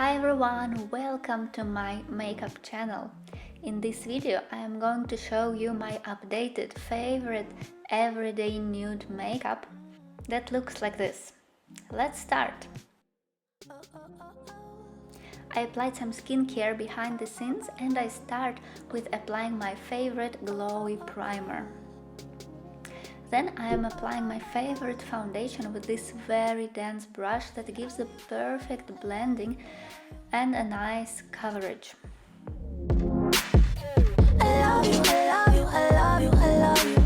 Hi everyone, welcome to my makeup channel. In this video I am going to show you my updated favorite everyday nude makeup that looks like this. Let's start! I applied some skincare behind the scenes and I start with applying my favorite glowy primer. Then I am applying my favorite foundation with this very dense brush that gives a perfect blending and a nice coverage. I love you, I love you, I love you, I love you.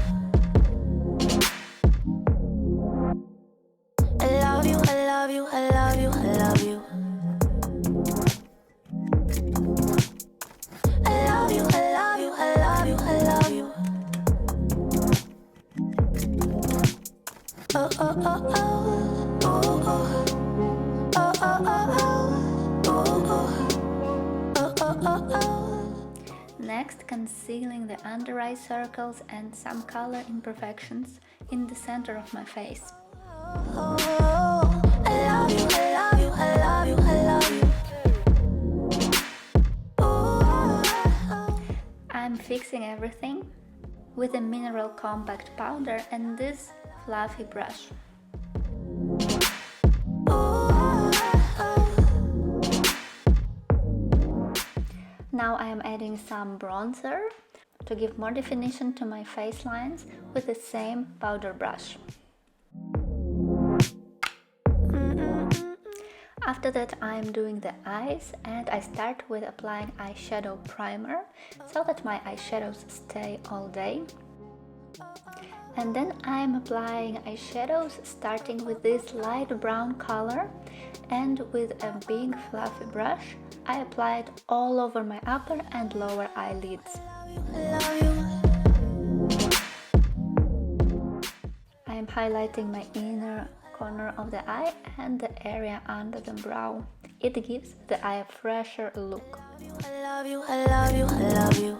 I love you, I love you, I love you, I love you. I love you, I love you, I love you, I love you. Oh, oh, oh, oh, oh, oh, oh, oh, oh. Next, concealing the under eye circles and some color imperfections in the center of my face. I love you, I love you, I love you, I love you. I'm fixing everything with a mineral compact powder and this fluffy brush. Now I am adding some bronzer to give more definition to my face lines with the same powder brush. After that I am doing the eyes and I start with applying eyeshadow primer so that my eyeshadows stay all day. And then I am applying eyeshadows starting with this light brown color, and with a big fluffy brush I apply it all over my upper and lower eyelids. I am highlighting my inner corner of the eye and the area under the brow. It gives the eye a fresher look. I love you, I love you, I love you.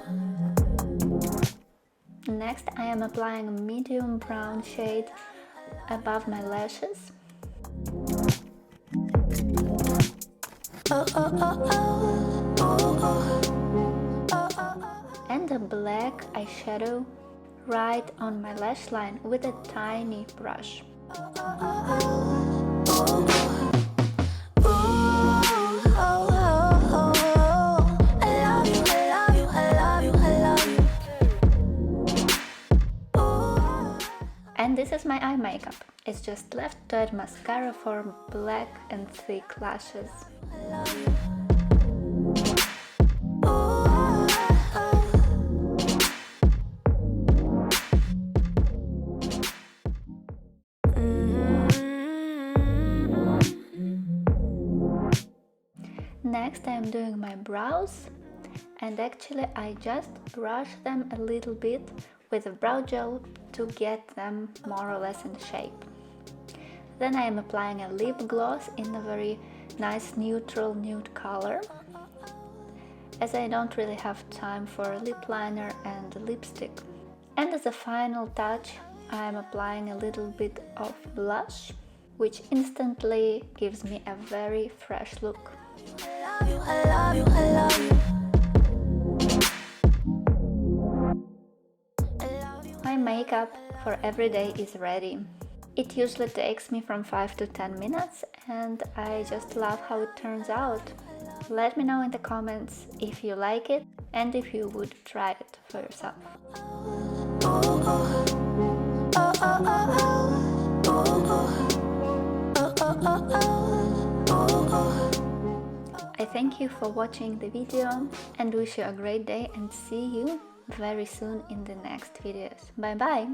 Next I am applying a medium brown shade above my lashes. And a black eyeshadow right on my lash line with a tiny brush. And this is my eye makeup. It's just left to add mascara for black and thick lashes. Next I am doing my brows, and actually I just brush them a little bit with a brow gel to get them more or less in shape. Then I am applying a lip gloss in a very nice neutral nude color. As I don't really have time for a lip liner and lipstick. And as a final touch I am applying a little bit of blush, which instantly gives me a very fresh look. I love you, I love you, I love you. My makeup for every day is ready. It usually takes me from 5 to 10 minutes and I just love how it turns out. Let me know in the comments if you like it and if you would try it for yourself. I thank you for watching the video and wish you a great day and see you very soon in the next videos. Bye bye!